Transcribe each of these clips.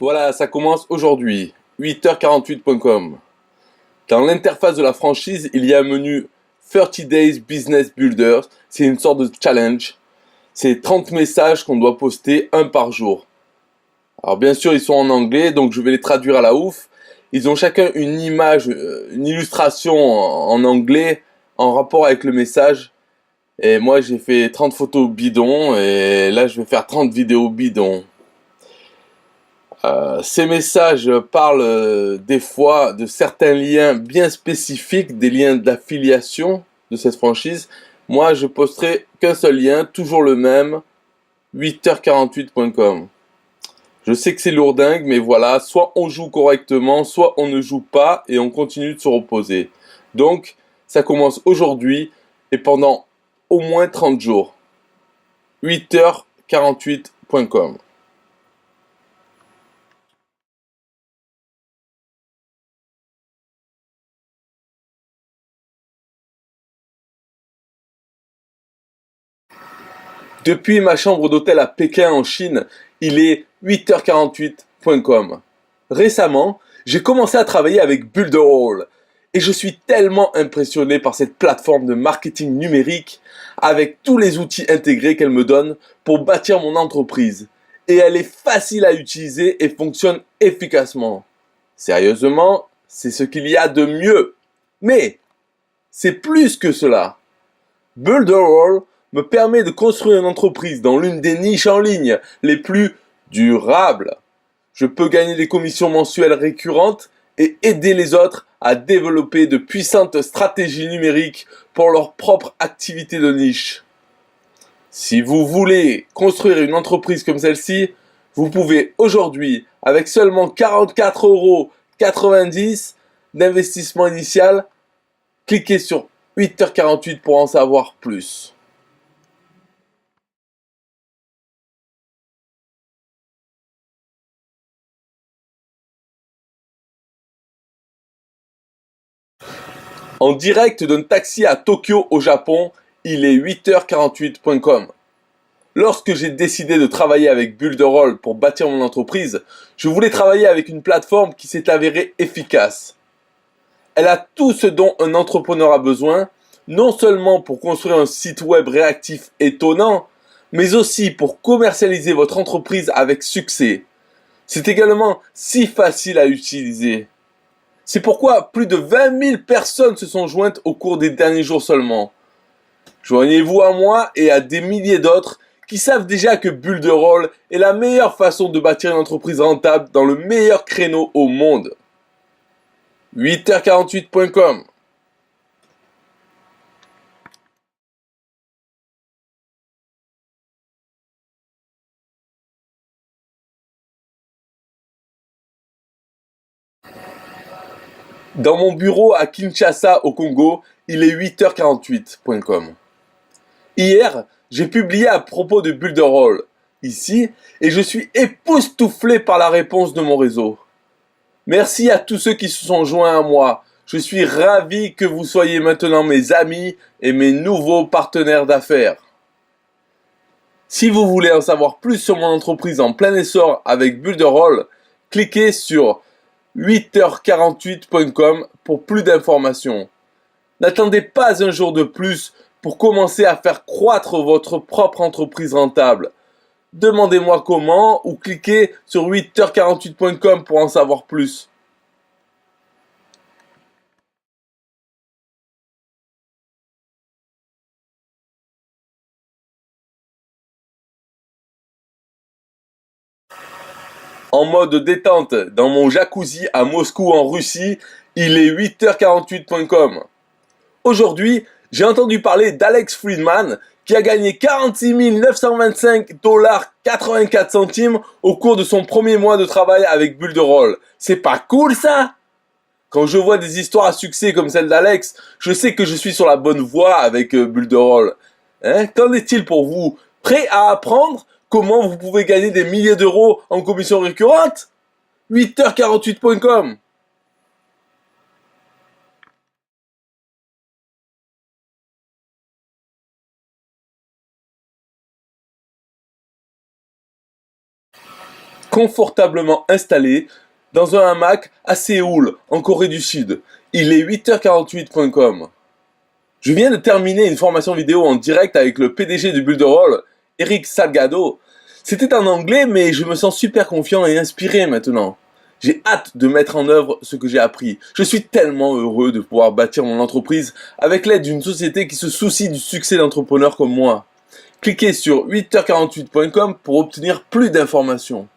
Voilà, ça commence aujourd'hui, 8h48.com. Dans l'interface de la franchise, il y a un menu 30 Days Business Builder. C'est une sorte de challenge. C'est 30 messages qu'on doit poster un par jour. Alors bien sûr, ils sont en anglais, donc je vais les traduire à la ouf. Ils ont chacun une image, une illustration en anglais en rapport avec le message. Et moi, j'ai fait 30 photos bidons et là, je vais faire 30 vidéos bidons. Ces messages parlent des fois de certains liens bien spécifiques, des liens d'affiliation de cette franchise. Moi, je posterai qu'un seul lien, toujours le même, 8h48.com. Je sais que c'est lourdingue, mais voilà, soit on joue correctement, soit on ne joue pas et on continue de se reposer. Donc, ça commence aujourd'hui et pendant au moins 30 jours. 8h48.com. Depuis ma chambre d'hôtel à Pékin en Chine, il est 8h48.com. Récemment, j'ai commencé à travailler avec Builderall et je suis tellement impressionné par cette plateforme de marketing numérique avec tous les outils intégrés qu'elle me donne pour bâtir mon entreprise. Et elle est facile à utiliser et fonctionne efficacement. Sérieusement, c'est ce qu'il y a de mieux. Mais c'est plus que cela. Builderall me permet de construire une entreprise dans l'une des niches en ligne les plus durables. Je peux gagner des commissions mensuelles récurrentes et aider les autres à développer de puissantes stratégies numériques pour leur propre activité de niche. Si vous voulez construire une entreprise comme celle-ci, vous pouvez aujourd'hui, avec seulement 44,90 € d'investissement initial, cliquer sur 8h48 pour en savoir plus. En direct d'un taxi à Tokyo au Japon, il est 8h48.com. Lorsque j'ai décidé de travailler avec Builderall pour bâtir mon entreprise, je voulais travailler avec une plateforme qui s'est avérée efficace. Elle a tout ce dont un entrepreneur a besoin, non seulement pour construire un site web réactif étonnant, mais aussi pour commercialiser votre entreprise avec succès. C'est également si facile à utiliser. C'est pourquoi plus de 20 000 personnes se sont jointes au cours des derniers jours seulement. Joignez-vous à moi et à des milliers d'autres qui savent déjà que Builderall est la meilleure façon de bâtir une entreprise rentable dans le meilleur créneau au monde. 8h48.com. Dans mon bureau à Kinshasa au Congo, il est 8h48.com. Hier, j'ai publié à propos de Builderall ici et je suis époustouflé par la réponse de mon réseau. Merci à tous ceux qui se sont joints à moi. Je suis ravi que vous soyez maintenant mes amis et mes nouveaux partenaires d'affaires. Si vous voulez en savoir plus sur mon entreprise en plein essor avec Builderall, cliquez sur 8h48.com pour plus d'informations. N'attendez pas un jour de plus pour commencer à faire croître votre propre entreprise rentable. Demandez-moi comment ou cliquez sur 8h48.com pour en savoir plus. En mode détente dans mon jacuzzi à Moscou en Russie, il est 8h48.com. Aujourd'hui, j'ai entendu parler d'Alex Friedman qui a gagné 46 925,84 $ au cours de son premier mois de travail avec Builderall. C'est pas cool ça? Quand je vois des histoires à succès comme celle d'Alex, je sais que je suis sur la bonne voie avec Builderall. Hein? Qu'en est-il pour vous? Prêt à apprendre comment vous pouvez gagner des milliers d'euros en commission récurrente? 8h48.com. confortablement installé dans un hamac à Séoul, en Corée du Sud. Il est 8h48.com. Je viens de terminer une formation vidéo en direct avec le PDG de Builderall, Eric Salgado. C'était en anglais, mais je me sens super confiant et inspiré maintenant. J'ai hâte de mettre en œuvre ce que j'ai appris. Je suis tellement heureux de pouvoir bâtir mon entreprise avec l'aide d'une société qui se soucie du succès d'entrepreneurs comme moi. Cliquez sur 8h48.com pour obtenir plus d'informations.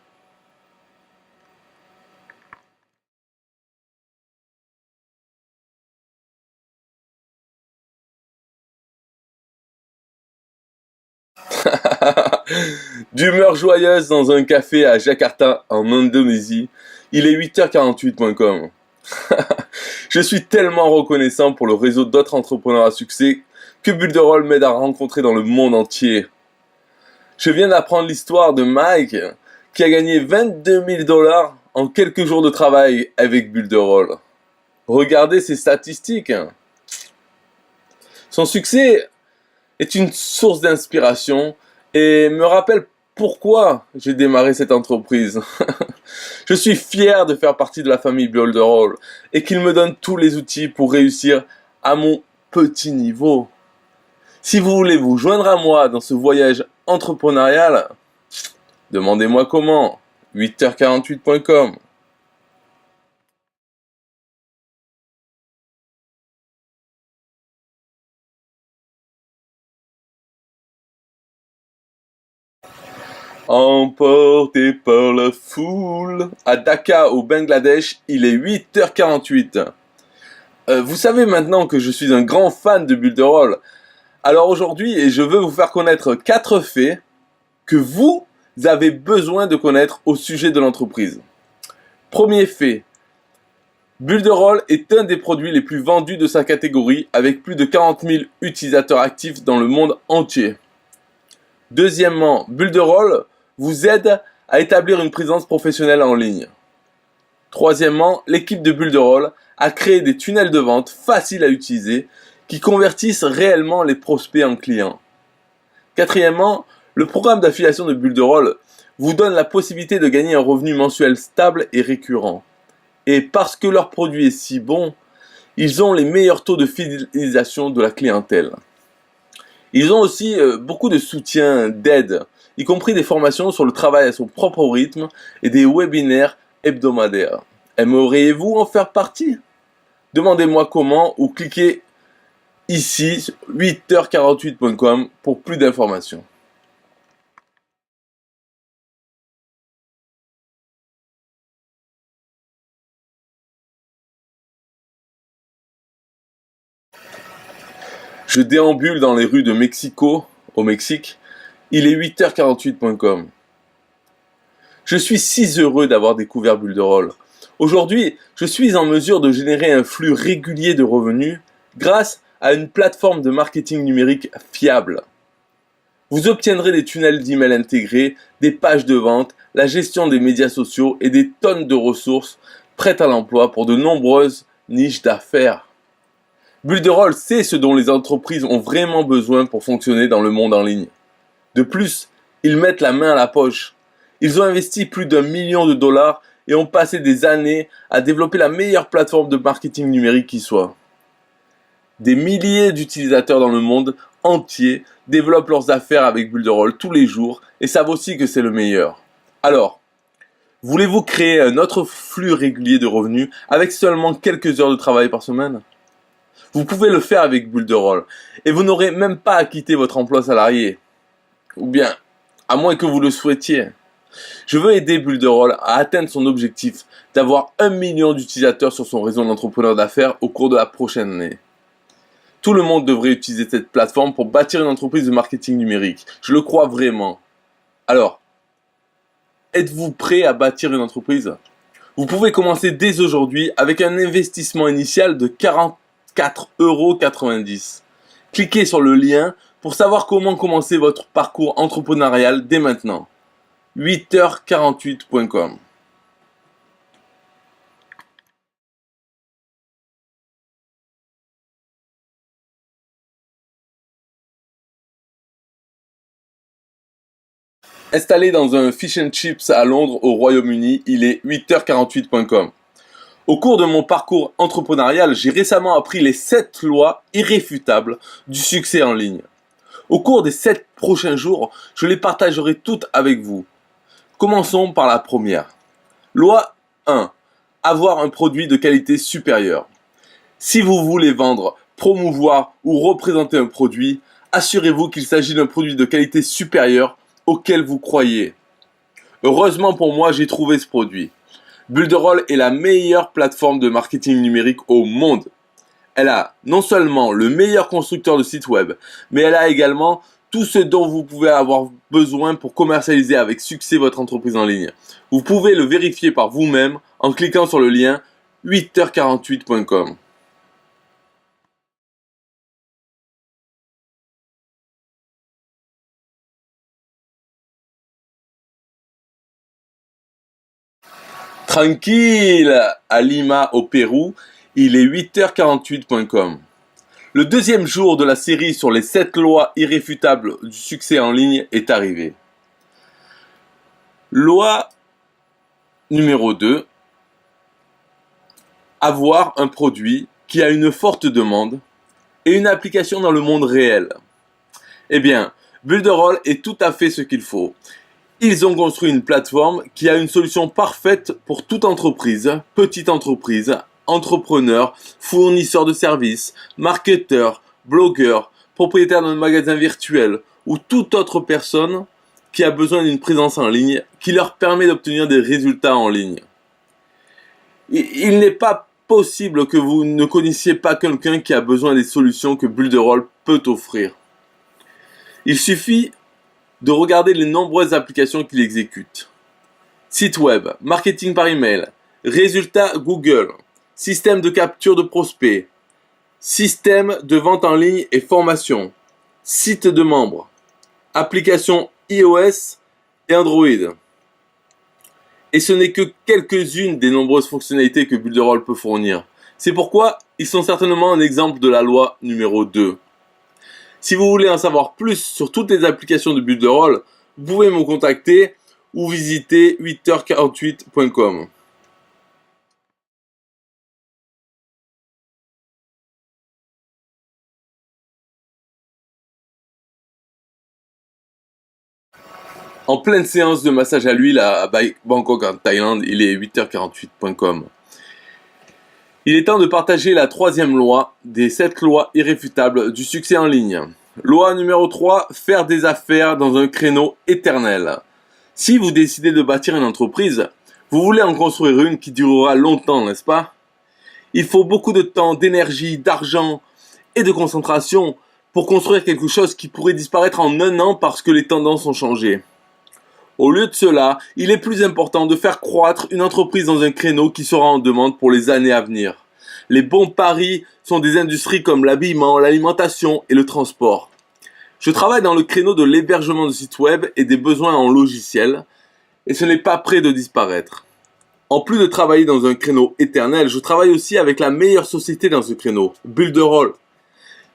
D'humeur joyeuse dans un café à Jakarta, en Indonésie, il est 8h48.com. Je suis tellement reconnaissant pour le réseau d'autres entrepreneurs à succès que Builderall m'aide à rencontrer dans le monde entier. Je viens d'apprendre l'histoire de Mike qui a gagné 22 000 dollars en quelques jours de travail avec Builderall. Regardez ses statistiques. Son succès est une source d'inspiration et me rappelle pourquoi j'ai démarré cette entreprise. Je suis fier de faire partie de la famille Builderall et qu'il me donne tous les outils pour réussir à mon petit niveau. Si vous voulez vous joindre à moi dans ce voyage entrepreneurial, demandez-moi comment. 8h48.com. Emporté par la foule. À Dhaka, au Bangladesh, il est 8h48. Vous savez maintenant que je suis un grand fan de Builderall. Alors aujourd'hui, je veux vous faire connaître 4 faits que vous avez besoin de connaître au sujet de l'entreprise. Premier fait, Builderall est un des produits les plus vendus de sa catégorie avec plus de 40 000 utilisateurs actifs dans le monde entier. Deuxièmement, Builderall vous aide à établir une présence professionnelle en ligne. Troisièmement, l'équipe de Builderall a créé des tunnels de vente faciles à utiliser qui convertissent réellement les prospects en clients. Quatrièmement, le programme d'affiliation de Builderall vous donne la possibilité de gagner un revenu mensuel stable et récurrent. Et parce que leur produit est si bon, ils ont les meilleurs taux de fidélisation de la clientèle. Ils ont aussi beaucoup de soutien, d'aide, y compris des formations sur le travail à son propre rythme et des webinaires hebdomadaires. Aimeriez-vous en faire partie? Demandez-moi comment ou cliquez ici sur 8h48.com pour plus d'informations. Je déambule dans les rues de Mexico, au Mexique. Il est 8h48.com. Je suis si heureux d'avoir découvert Builderall. Aujourd'hui, je suis en mesure de générer un flux régulier de revenus grâce à une plateforme de marketing numérique fiable. Vous obtiendrez des tunnels d'email intégrés, des pages de vente, la gestion des médias sociaux et des tonnes de ressources prêtes à l'emploi pour de nombreuses niches d'affaires. Builderall sait ce dont les entreprises ont vraiment besoin pour fonctionner dans le monde en ligne. De plus, ils mettent la main à la poche. Ils ont investi plus d'1 million de dollars et ont passé des années à développer la meilleure plateforme de marketing numérique qui soit. Des milliers d'utilisateurs dans le monde entier développent leurs affaires avec Builderall tous les jours et savent aussi que c'est le meilleur. Alors, voulez-vous créer un autre flux régulier de revenus avec seulement quelques heures de travail par semaine? Vous pouvez le faire avec Builderall et vous n'aurez même pas à quitter votre emploi salarié. Ou bien, à moins que vous le souhaitiez. Je veux aider Builderall à atteindre son objectif d'avoir 1 million d'utilisateurs sur son réseau d'entrepreneurs d'affaires au cours de la prochaine année. Tout le monde devrait utiliser cette plateforme pour bâtir une entreprise de marketing numérique. Je le crois vraiment. Alors, êtes-vous prêt à bâtir une entreprise? Vous pouvez commencer dès aujourd'hui avec un investissement initial de 44,90 €. Cliquez sur le lien pour savoir comment commencer votre parcours entrepreneurial dès maintenant. 8h48.com. Installé dans un fish and chips à Londres, au Royaume-Uni, il est 8h48.com. Au cours de mon parcours entrepreneurial, j'ai récemment appris les 7 lois irréfutables du succès en ligne. Au cours des 7 prochains jours, je les partagerai toutes avec vous. Commençons par la première. Loi 1. Avoir un produit de qualité supérieure. Si vous voulez vendre, promouvoir ou représenter un produit, assurez-vous qu'il s'agit d'un produit de qualité supérieure auquel vous croyez. Heureusement pour moi, j'ai trouvé ce produit. Builderall est la meilleure plateforme de marketing numérique au monde. Elle a non seulement le meilleur constructeur de site web, mais elle a également tout ce dont vous pouvez avoir besoin pour commercialiser avec succès votre entreprise en ligne. Vous pouvez le vérifier par vous-même en cliquant sur le lien 8h48.com. Tranquille, à Lima au Pérou, il est 8h48.com. Le deuxième jour de la série sur les 7 lois irréfutables du succès en ligne est arrivé. Loi numéro 2. Avoir un produit qui a une forte demande et une application dans le monde réel. Eh bien, Builderall est tout à fait ce qu'il faut. Ils ont construit une plateforme qui a une solution parfaite pour toute entreprise, petite entreprise, entrepreneur, fournisseur de services, marketeur, blogueur, propriétaire d'un magasin virtuel ou toute autre personne qui a besoin d'une présence en ligne qui leur permet d'obtenir des résultats en ligne. Il n'est pas possible que vous ne connaissiez pas quelqu'un qui a besoin des solutions que Builderall peut offrir. Il suffit de regarder les nombreuses applications qu'il exécute. Site web, marketing par email, résultats Google, système de capture de prospects, système de vente en ligne et formation, site de membres, application iOS et Android. Et ce n'est que quelques-unes des nombreuses fonctionnalités que Builderall peut fournir. C'est pourquoi ils sont certainement un exemple de la loi numéro 2. Si vous voulez en savoir plus sur toutes les applications de Builderall, vous pouvez me contacter ou visiter 8h48.com. En pleine séance de massage à l'huile à Bangkok en Thaïlande, il est 8h48.com. Il est temps de partager la troisième loi des 7 lois irréfutables du succès en ligne. Loi numéro 3, faire des affaires dans un créneau éternel. Si vous décidez de bâtir une entreprise, vous voulez en construire une qui durera longtemps, n'est-ce pas? Il faut beaucoup de temps, d'énergie, d'argent et de concentration pour construire quelque chose qui pourrait disparaître en un an parce que les tendances ont changé. Au lieu de cela, il est plus important de faire croître une entreprise dans un créneau qui sera en demande pour les années à venir. Les bons paris sont des industries comme l'habillement, l'alimentation et le transport. Je travaille dans le créneau de l'hébergement de sites web et des besoins en logiciels, et ce n'est pas près de disparaître. En plus de travailler dans un créneau éternel, je travaille aussi avec la meilleure société dans ce créneau, Builderall.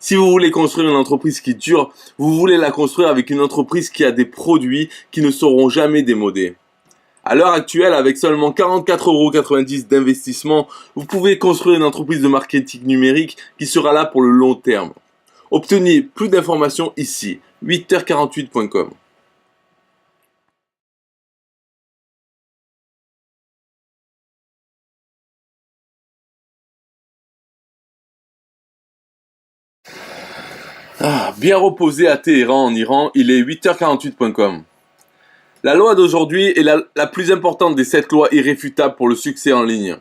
Si vous voulez construire une entreprise qui dure, vous voulez la construire avec une entreprise qui a des produits qui ne seront jamais démodés. À l'heure actuelle, avec seulement 44,90 € d'investissement, vous pouvez construire une entreprise de marketing numérique qui sera là pour le long terme. Obtenez plus d'informations ici, 8h48.com. Bien reposé à Téhéran en Iran, il est 8h48.com. La loi d'aujourd'hui est la plus importante des 7 lois irréfutables pour le succès en ligne.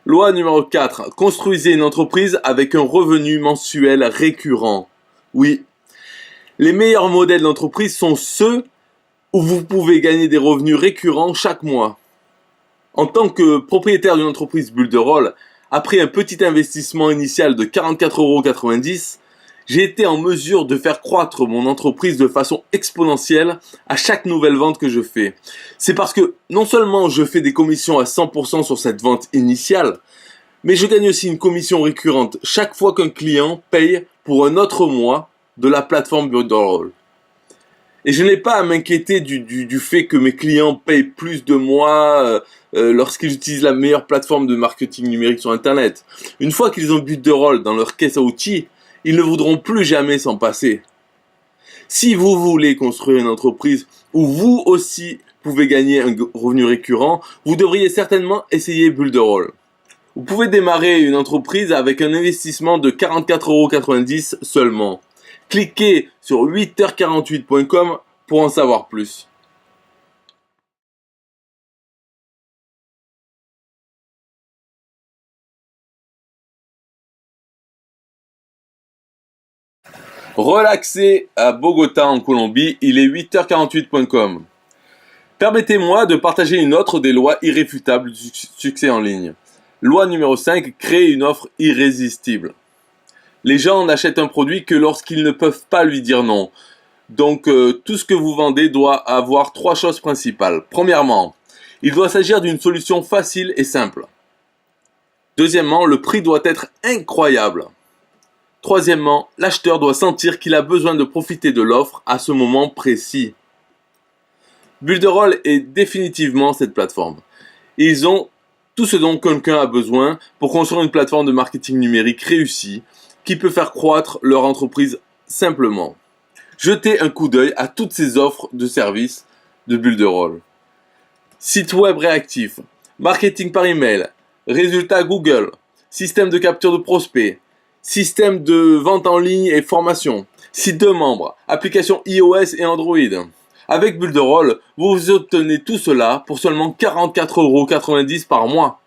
Loi numéro 4. Construisez une entreprise avec un revenu mensuel récurrent. Oui, les meilleurs modèles d'entreprise sont ceux où vous pouvez gagner des revenus récurrents chaque mois. En tant que propriétaire d'une entreprise Builderall, après un petit investissement initial de 44,90 €, j'ai été en mesure de faire croître mon entreprise de façon exponentielle à chaque nouvelle vente que je fais. C'est parce que non seulement je fais des commissions à 100% sur cette vente initiale, mais je gagne aussi une commission récurrente chaque fois qu'un client paye pour un autre mois de la plateforme Builderall. Et je n'ai pas à m'inquiéter du fait que mes clients payent plus de moi lorsqu'ils utilisent la meilleure plateforme de marketing numérique sur Internet. Une fois qu'ils ont Builderall dans leur caisse à outils, ils ne voudront plus jamais s'en passer. Si vous voulez construire une entreprise où vous aussi pouvez gagner un revenu récurrent, vous devriez certainement essayer Builderall. Vous pouvez démarrer une entreprise avec un investissement de 44,90 € seulement. Cliquez sur 8h48.com pour en savoir plus. Relaxé à Bogota en Colombie, il est 8h48.com. Permettez-moi de partager une autre des lois irréfutables du succès en ligne. Loi numéro 5, créer une offre irrésistible. Les gens n'achètent un produit que lorsqu'ils ne peuvent pas lui dire non. Donc tout ce que vous vendez doit avoir 3 choses principales. Premièrement, il doit s'agir d'une solution facile et simple. Deuxièmement, le prix doit être incroyable. Troisièmement, l'acheteur doit sentir qu'il a besoin de profiter de l'offre à ce moment précis. Builderall est définitivement cette plateforme. Ils ont tout ce dont quelqu'un a besoin pour construire une plateforme de marketing numérique réussie qui peut faire croître leur entreprise simplement. Jetez un coup d'œil à toutes ces offres de services de Builderall. Site web réactif, marketing par email, résultats Google, système de capture de prospects, système de vente en ligne et formation, site de membres, application iOS et Android. Avec Builderall, vous obtenez tout cela pour seulement 44,90 € par mois.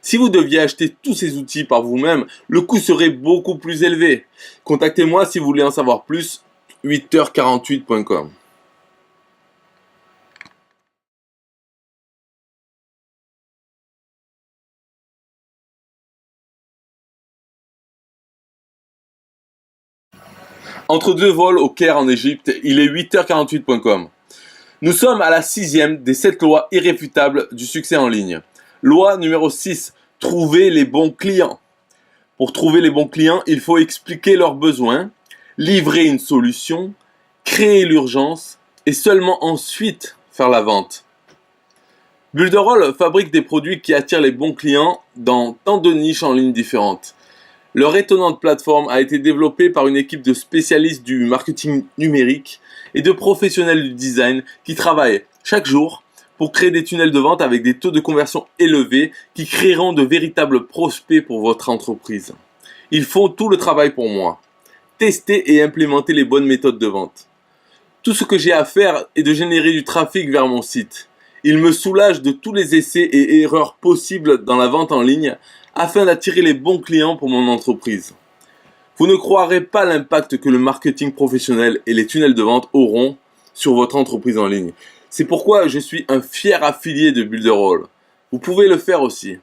Si vous deviez acheter tous ces outils par vous-même, le coût serait beaucoup plus élevé. Contactez-moi si vous voulez en savoir plus, 8h48.com. Entre deux vols au Caire en Égypte, il est 8h48.com. Nous sommes à la 6e des 7 lois irréfutables du succès en ligne. Loi numéro 6, trouver les bons clients. Pour trouver les bons clients, il faut expliquer leurs besoins, livrer une solution, créer l'urgence et seulement ensuite faire la vente. Builderall fabrique des produits qui attirent les bons clients dans tant de niches en ligne différentes. Leur étonnante plateforme a été développée par une équipe de spécialistes du marketing numérique et de professionnels du design qui travaillent chaque jour pour créer des tunnels de vente avec des taux de conversion élevés qui créeront de véritables prospects pour votre entreprise. Ils font tout le travail pour moi. Tester et implémenter les bonnes méthodes de vente. Tout ce que j'ai à faire est de générer du trafic vers mon site. Il me soulage de tous les essais et erreurs possibles dans la vente en ligne afin d'attirer les bons clients pour mon entreprise. Vous ne croirez pas l'impact que le marketing professionnel et les tunnels de vente auront sur votre entreprise en ligne. C'est pourquoi je suis un fier affilié de Builderall. Vous pouvez le faire aussi.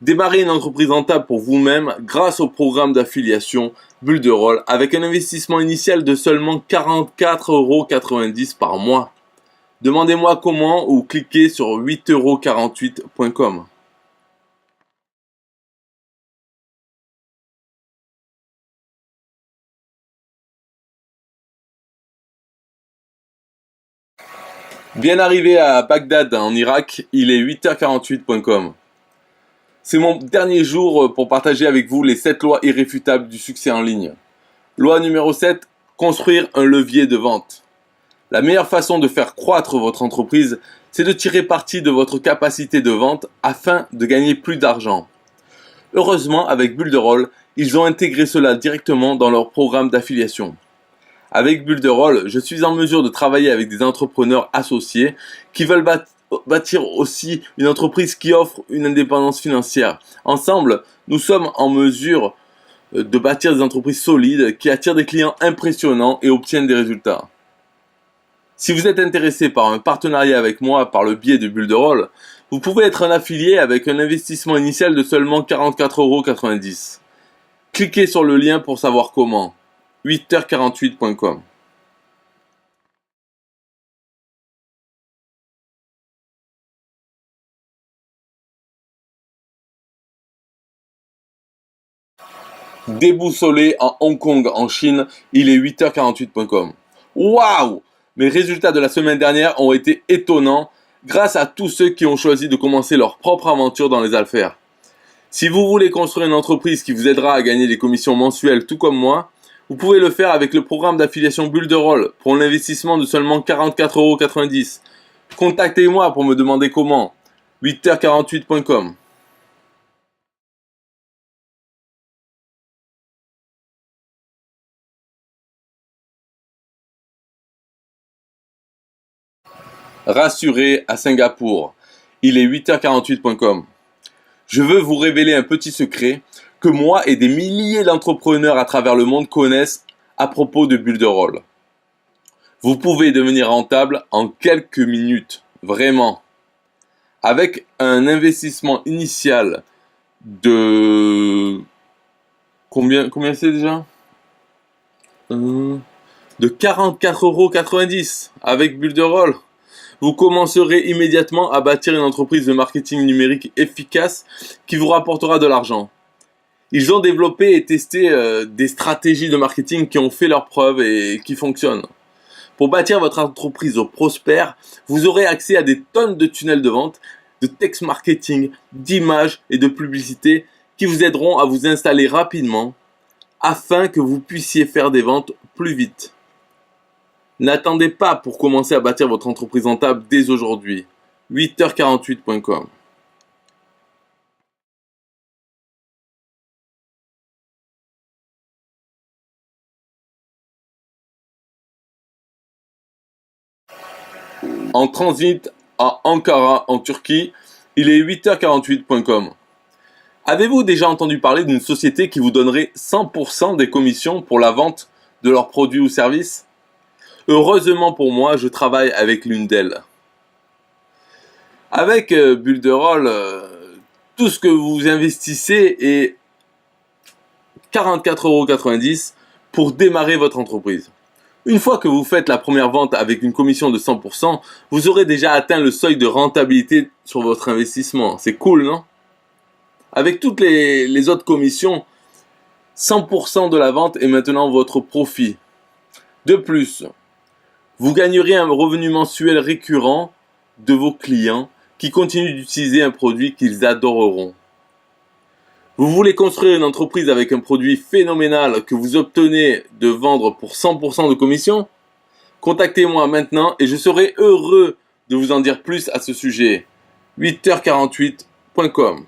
Démarrez une entreprise rentable pour vous-même grâce au programme d'affiliation Builderall avec un investissement initial de seulement 44,90 € par mois. Demandez-moi comment ou cliquez sur 8h48.com. Bien arrivé à Bagdad en Irak, il est 8h48.com. C'est mon dernier jour pour partager avec vous les 7 lois irréfutables du succès en ligne. Loi numéro 7, construire un levier de vente. La meilleure façon de faire croître votre entreprise, c'est de tirer parti de votre capacité de vente afin de gagner plus d'argent. Heureusement, avec Builderall, ils ont intégré cela directement dans leur programme d'affiliation. Avec Builderall, je suis en mesure de travailler avec des entrepreneurs associés qui veulent bâtir aussi une entreprise qui offre une indépendance financière. Ensemble, nous sommes en mesure de bâtir des entreprises solides qui attirent des clients impressionnants et obtiennent des résultats. Si vous êtes intéressé par un partenariat avec moi par le biais de Builderall, vous pouvez être un affilié avec un investissement initial de seulement 44,90 €. Cliquez sur le lien pour savoir comment. 8h48.com. Déboussolé en Hong Kong en Chine, il est 8h48.com. Waouh! Mes résultats de la semaine dernière ont été étonnants grâce à tous ceux qui ont choisi de commencer leur propre aventure dans les affaires. Si vous voulez construire une entreprise qui vous aidera à gagner des commissions mensuelles tout comme moi, vous pouvez le faire avec le programme d'affiliation Builderall pour l'investissement de seulement 44,90 €. Contactez-moi pour me demander comment. 8h48.com. Rassuré à Singapour. Il est 8h48.com. Je veux vous révéler un petit secret que moi et des milliers d'entrepreneurs à travers le monde connaissent à propos de Builderall. Vous pouvez devenir rentable en quelques minutes, vraiment. Avec un investissement initial de... Combien c'est déjà de 44,90 € avec Builderall. Vous commencerez immédiatement à bâtir une entreprise de marketing numérique efficace qui vous rapportera de l'argent. Ils ont développé et testé des stratégies de marketing qui ont fait leurs preuves et qui fonctionnent. Pour bâtir votre entreprise prospère, vous aurez accès à des tonnes de tunnels de vente, de text marketing, d'images et de publicités qui vous aideront à vous installer rapidement afin que vous puissiez faire des ventes plus vite. N'attendez pas pour commencer à bâtir votre entreprise rentable dès aujourd'hui. 8h48.com. En transit à Ankara en Turquie, il est 8h48.com. Avez-vous déjà entendu parler d'une société qui vous donnerait 100% des commissions pour la vente de leurs produits ou services? Heureusement pour moi, je travaille avec l'une d'elles. Avec Builderall, tout ce que vous investissez est 44,90 € pour démarrer votre entreprise. Une fois que vous faites la première vente avec une commission de 100%, vous aurez déjà atteint le seuil de rentabilité sur votre investissement. C'est cool, non? Avec toutes les autres commissions, 100% de la vente est maintenant votre profit. De plus, vous gagnerez un revenu mensuel récurrent de vos clients qui continuent d'utiliser un produit qu'ils adoreront. Vous voulez construire une entreprise avec un produit phénoménal que vous obtenez de vendre pour 100% de commission? Contactez-moi maintenant et je serai heureux de vous en dire plus à ce sujet. 8h48.com.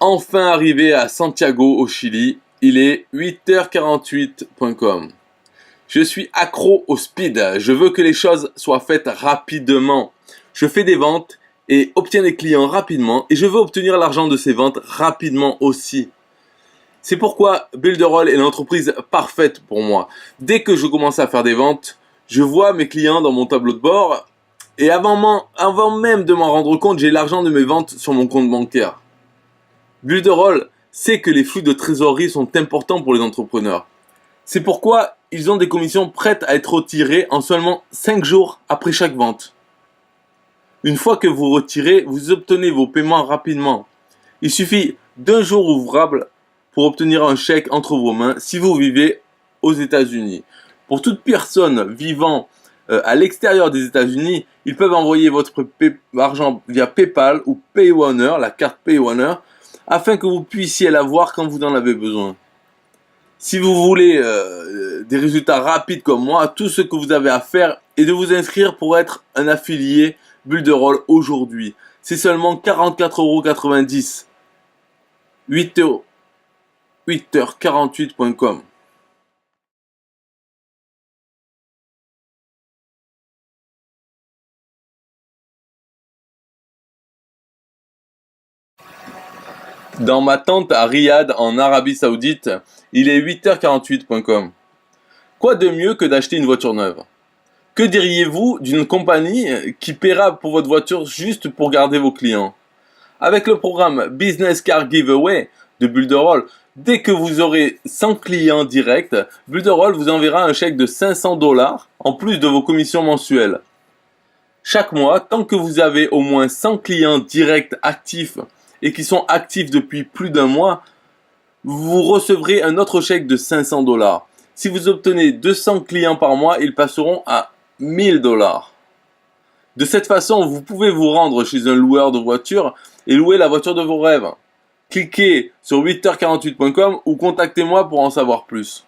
Enfin arrivé à Santiago au Chili, il est 8h48.com. Je suis accro au speed, je veux que les choses soient faites rapidement. Je fais des ventes et obtiens des clients rapidement et je veux obtenir l'argent de ces ventes rapidement aussi. C'est pourquoi Builderall est l'entreprise parfaite pour moi. Dès que je commence à faire des ventes, je vois mes clients dans mon tableau de bord et avant même de m'en rendre compte, j'ai l'argent de mes ventes sur mon compte bancaire. Builderall sait que les flux de trésorerie sont importants pour les entrepreneurs. C'est pourquoi ils ont des commissions prêtes à être retirées en seulement 5 jours après chaque vente. Une fois que vous retirez, vous obtenez vos paiements rapidement. Il suffit d'un jour ouvrable pour obtenir un chèque entre vos mains si vous vivez aux États-Unis. Pour toute personne vivant à l'extérieur des États-Unis, ils peuvent envoyer votre argent via PayPal ou PayOner, la carte PayOner, afin que vous puissiez la voir quand vous en avez besoin. Si vous voulez des résultats rapides comme moi, tout ce que vous avez à faire est de vous inscrire pour être un affilié Builderall aujourd'hui. C'est seulement 44,90 €. 8h48.com. Dans ma tente à Riyad, en Arabie Saoudite, il est 8h48.com. Quoi de mieux que d'acheter une voiture neuve? Que diriez-vous d'une compagnie qui paiera pour votre voiture juste pour garder vos clients? Avec le programme Business Car Giveaway de Builderall, dès que vous aurez 100 clients directs, Builderall vous enverra un chèque de 500 $ en plus de vos commissions mensuelles. Chaque mois, tant que vous avez au moins 100 clients directs actifs et qui sont actifs depuis plus d'un mois, vous recevrez un autre chèque de 500 dollars. Si vous obtenez 200 clients par mois, ils passeront à 1000 dollars. De cette façon, vous pouvez vous rendre chez un loueur de voitures et louer la voiture de vos rêves. Cliquez sur 8h48.com ou contactez-moi pour en savoir plus.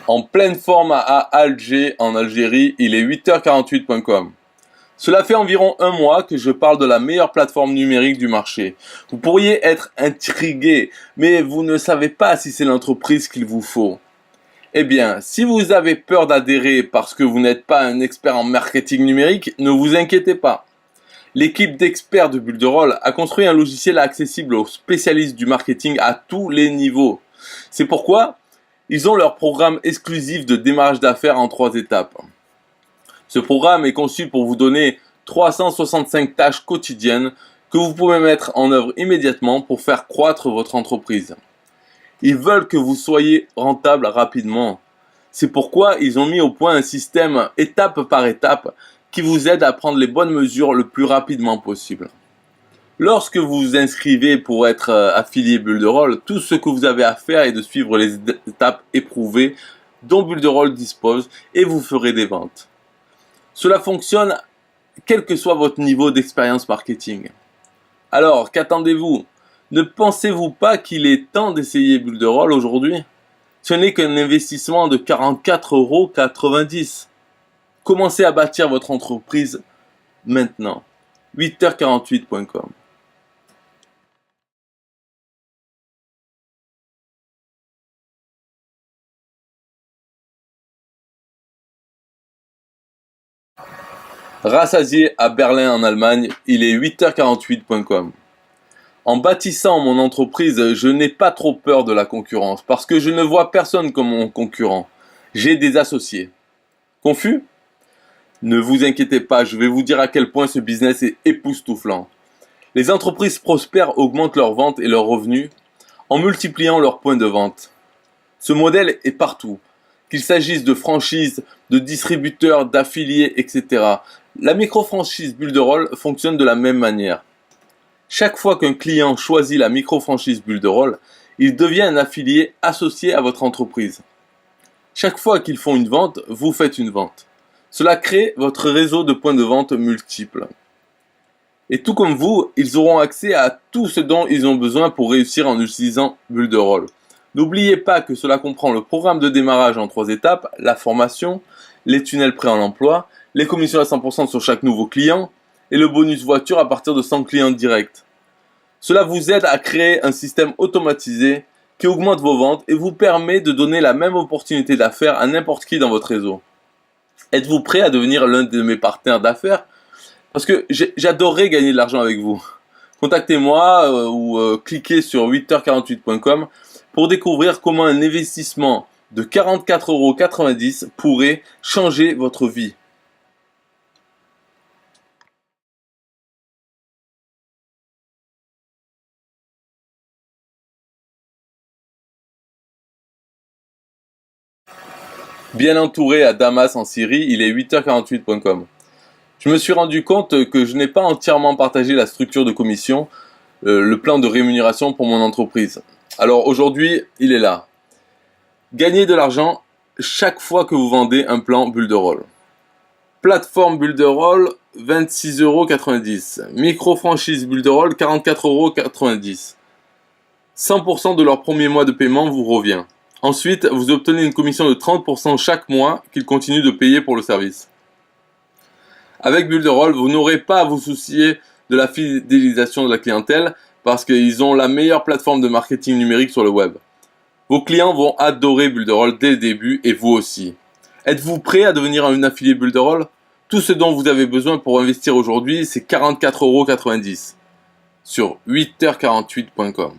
En pleine forme à Alger, en Algérie, il est 8h48.com. Cela fait environ un mois que je parle de la meilleure plateforme numérique du marché. Vous pourriez être intrigué, mais vous ne savez pas si c'est l'entreprise qu'il vous faut. Eh bien, si vous avez peur d'adhérer parce que vous n'êtes pas un expert en marketing numérique, ne vous inquiétez pas. L'équipe d'experts de Builderall a construit un logiciel accessible aux spécialistes du marketing à tous les niveaux. C'est pourquoi ils ont leur programme exclusif de démarrage d'affaires en 3 étapes. Ce programme est conçu pour vous donner 365 tâches quotidiennes que vous pouvez mettre en œuvre immédiatement pour faire croître votre entreprise. Ils veulent que vous soyez rentable rapidement. C'est pourquoi ils ont mis au point un système étape par étape qui vous aide à prendre les bonnes mesures le plus rapidement possible. Lorsque vous vous inscrivez pour être affilié Builderall, tout ce que vous avez à faire est de suivre les étapes éprouvées dont Builderall dispose et vous ferez des ventes. Cela fonctionne quel que soit votre niveau d'expérience marketing. Alors, qu'attendez-vous? Ne pensez-vous pas qu'il est temps d'essayer Builderall aujourd'hui? Ce n'est qu'un investissement de 44,90 €. Commencez à bâtir votre entreprise maintenant. 8h48.com. Rassasié à Berlin en Allemagne, il est 8h48.com. En bâtissant mon entreprise, je n'ai pas trop peur de la concurrence parce que je ne vois personne comme mon concurrent. J'ai des associés. Confus? Ne vous inquiétez pas, je vais vous dire à quel point ce business est époustouflant. Les entreprises prospères augmentent leurs ventes et leurs revenus en multipliant leurs points de vente. Ce modèle est partout, qu'il s'agisse de franchises, de distributeurs, d'affiliés, etc. La micro-franchise Builderall fonctionne de la même manière. Chaque fois qu'un client choisit la micro-franchise Builderall, il devient un affilié associé à votre entreprise. Chaque fois qu'ils font une vente, vous faites une vente. Cela crée votre réseau de points de vente multiples. Et tout comme vous, ils auront accès à tout ce dont ils ont besoin pour réussir en utilisant Builderall. N'oubliez pas que cela comprend le programme de démarrage en 3 étapes, la formation, les tunnels prêts en emploi, les commissions à 100% sur chaque nouveau client et le bonus voiture à partir de 100 clients directs. Cela vous aide à créer un système automatisé qui augmente vos ventes et vous permet de donner la même opportunité d'affaires à n'importe qui dans votre réseau. Êtes-vous prêt à devenir l'un de mes partenaires d'affaires? Parce que j'adorerais gagner de l'argent avec vous. Contactez-moi ou cliquez sur 8h48.com pour découvrir comment un investissement de 44,90 € pourrait changer votre vie. Bien entouré à Damas en Syrie, il est 8h48.com. Je me suis rendu compte que je n'ai pas entièrement partagé la structure de commission, le plan de rémunération pour mon entreprise. Alors aujourd'hui, il est là. Gagnez de l'argent chaque fois que vous vendez un plan Builderall. Plateforme Builderall, 26,90 €. Micro-franchise Builderall, 44,90 €. 100% de leur premier mois de paiement vous revient. Ensuite, vous obtenez une commission de 30% chaque mois qu'ils continuent de payer pour le service. Avec Builderall, vous n'aurez pas à vous soucier de la fidélisation de la clientèle parce qu'ils ont la meilleure plateforme de marketing numérique sur le web. Vos clients vont adorer Builderall dès le début et vous aussi. Êtes-vous prêt à devenir un affilié Builderall? Tout ce dont vous avez besoin pour investir aujourd'hui, c'est 44,90 € sur 8h48.com.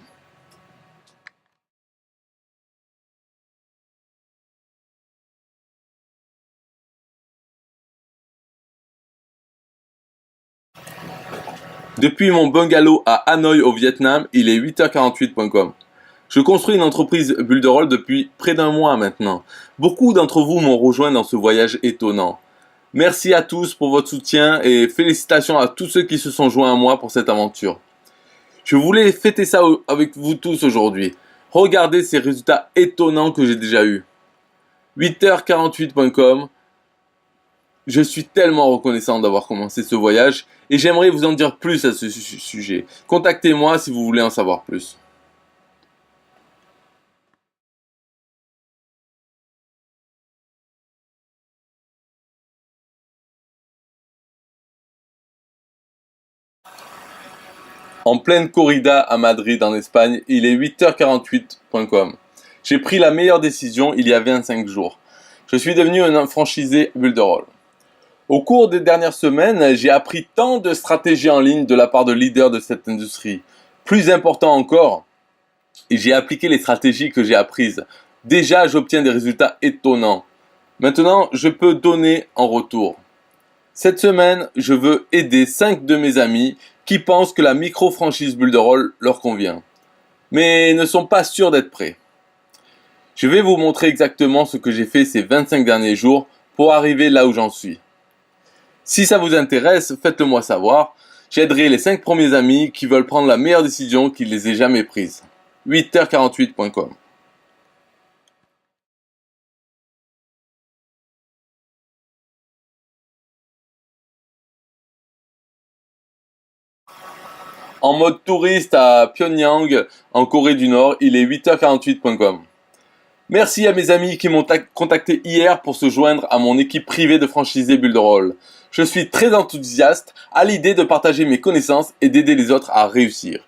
Depuis mon bungalow à Hanoï au Vietnam, il est 8h48.com. Je construis une entreprise Bulle de Rôle depuis près d'un mois maintenant. Beaucoup d'entre vous m'ont rejoint dans ce voyage étonnant. Merci à tous pour votre soutien et félicitations à tous ceux qui se sont joints à moi pour cette aventure. Je voulais fêter ça avec vous tous aujourd'hui. Regardez ces résultats étonnants que j'ai déjà eus. 8h48.com. Je suis tellement reconnaissant d'avoir commencé ce voyage et j'aimerais vous en dire plus à ce sujet. Contactez-moi si vous voulez en savoir plus. En pleine corrida à Madrid en Espagne, il est 8h48.com. J'ai pris la meilleure décision il y a 25 jours. Je suis devenu un franchisé Bulle de Rôle. Au cours des dernières semaines, j'ai appris tant de stratégies en ligne de la part de leaders de cette industrie. Plus important encore, j'ai appliqué les stratégies que j'ai apprises. Déjà, j'obtiens des résultats étonnants. Maintenant, je peux donner en retour. Cette semaine, je veux aider 5 de mes amis qui pensent que la micro-franchise Bulle de Rôle leur convient, mais ne sont pas sûrs d'être prêts. Je vais vous montrer exactement ce que j'ai fait ces 25 derniers jours pour arriver là où j'en suis. Si ça vous intéresse, faites-le moi savoir. J'aiderai les 5 premiers amis qui veulent prendre la meilleure décision qu'ils les aient jamais prise. 8h48.com. En mode touriste à Pyongyang, en Corée du Nord, il est 8h48.com. Merci à mes amis qui m'ont contacté hier pour se joindre à mon équipe privée de franchisés Bulle de Rôle. Je suis très enthousiaste à l'idée de partager mes connaissances et d'aider les autres à réussir.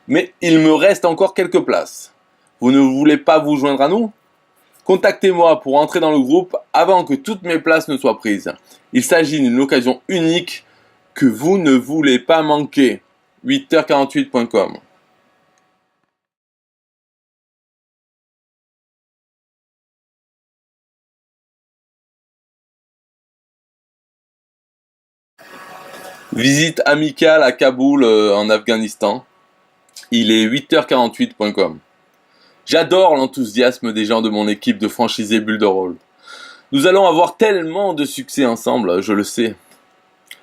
Mais il me reste encore quelques places. Vous ne voulez pas vous joindre à nous ? Contactez-moi pour entrer dans le groupe avant que toutes mes places ne soient prises. Il s'agit d'une occasion unique que vous ne voulez pas manquer. 8h48.com. Visite amicale à Kaboul en Afghanistan. Il est 8h48.com. J'adore l'enthousiasme des gens de mon équipe de franchisés Bulle de Rôle. Nous allons avoir tellement de succès ensemble, je le sais.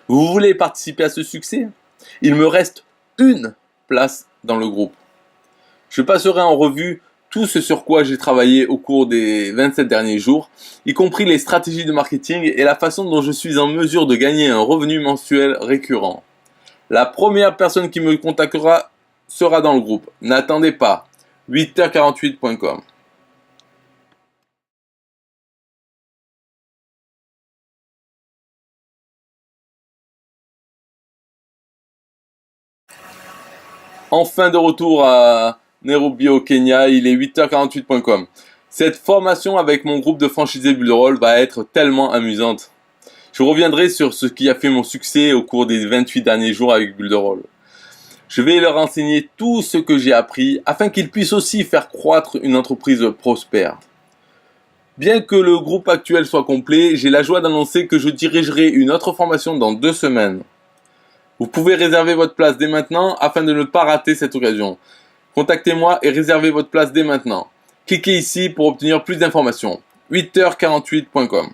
Vous voulez participer à ce succès ? Il me reste une place dans le groupe. Je passerai en revue tout ce sur quoi j'ai travaillé au cours des 27 derniers jours, y compris les stratégies de marketing et la façon dont je suis en mesure de gagner un revenu mensuel récurrent. La première personne qui me contactera sera dans le groupe. N'attendez pas. 8h48.com. Enfin de retour à Nairobi au Kenya, il est 8h48.com. Cette formation avec mon groupe de franchisés Bulle de Rôle va être tellement amusante. Je reviendrai sur ce qui a fait mon succès au cours des 28 derniers jours avec Bulle de Rôle. Je vais leur enseigner tout ce que j'ai appris afin qu'ils puissent aussi faire croître une entreprise prospère. Bien que le groupe actuel soit complet, j'ai la joie d'annoncer que je dirigerai une autre formation dans 2 semaines. Vous pouvez réserver votre place dès maintenant afin de ne pas rater cette occasion. Contactez-moi et réservez votre place dès maintenant. Cliquez ici pour obtenir plus d'informations. 8h48.com.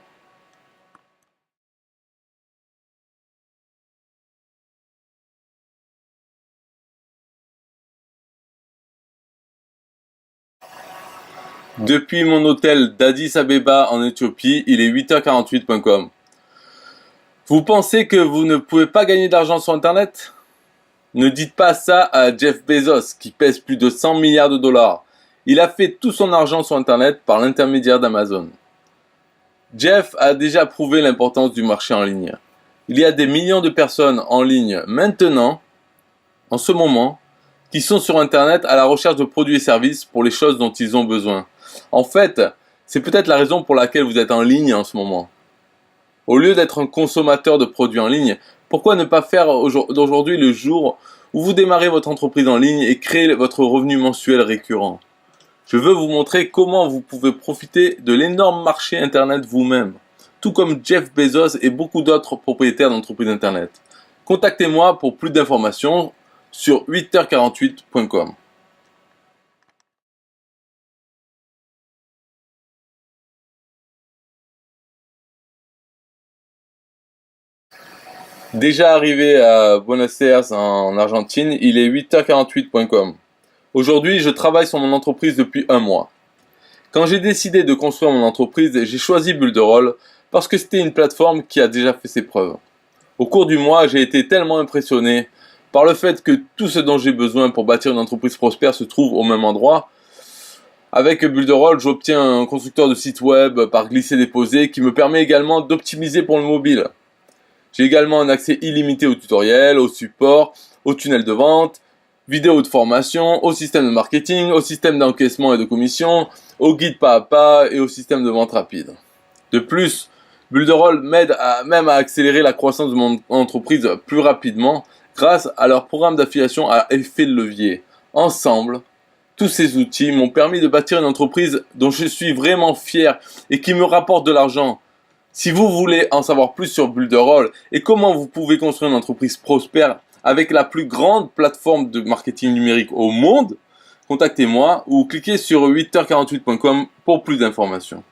Depuis mon hôtel d'Addis Abeba en Éthiopie, il est 8h48.com. Vous pensez que vous ne pouvez pas gagner d'argent sur Internet ? Ne dites pas ça à Jeff Bezos, qui pèse plus de 100 milliards de dollars. Il a fait tout son argent sur Internet par l'intermédiaire d'Amazon. Jeff a déjà prouvé l'importance du marché en ligne. Il y a des millions de personnes en ligne maintenant, en ce moment, qui sont sur Internet à la recherche de produits et services pour les choses dont ils ont besoin. En fait, c'est peut-être la raison pour laquelle vous êtes en ligne en ce moment. Au lieu d'être un consommateur de produits en ligne, pourquoi ne pas faire d'aujourd'hui le jour où vous démarrez votre entreprise en ligne et créez votre revenu mensuel récurrent ? Je veux vous montrer comment vous pouvez profiter de l'énorme marché Internet vous-même, tout comme Jeff Bezos et beaucoup d'autres propriétaires d'entreprises Internet. Contactez-moi pour plus d'informations sur 8h48.com. Déjà arrivé à Buenos Aires en Argentine, il est 8h48.com. Aujourd'hui, je travaille sur mon entreprise depuis un mois. Quand j'ai décidé de construire mon entreprise, j'ai choisi Builderall parce que c'était une plateforme qui a déjà fait ses preuves. Au cours du mois, j'ai été tellement impressionné par le fait que tout ce dont j'ai besoin pour bâtir une entreprise prospère se trouve au même endroit. Avec Builderall, j'obtiens un constructeur de site web par glisser-déposer qui me permet également d'optimiser pour le mobile. J'ai également un accès illimité au tutoriel, au support, au tunnel de vente, vidéos de formation, au système de marketing, au système d'encaissement et de commission, au guide pas à pas et au système de vente rapide. De plus, Builderall m'aide même à accélérer la croissance de mon entreprise plus rapidement grâce à leur programme d'affiliation à effet de levier. Ensemble, tous ces outils m'ont permis de bâtir une entreprise dont je suis vraiment fier et qui me rapporte de l'argent. Si vous voulez en savoir plus sur Builderall et comment vous pouvez construire une entreprise prospère avec la plus grande plateforme de marketing numérique au monde, contactez-moi ou cliquez sur 8h48.com pour plus d'informations.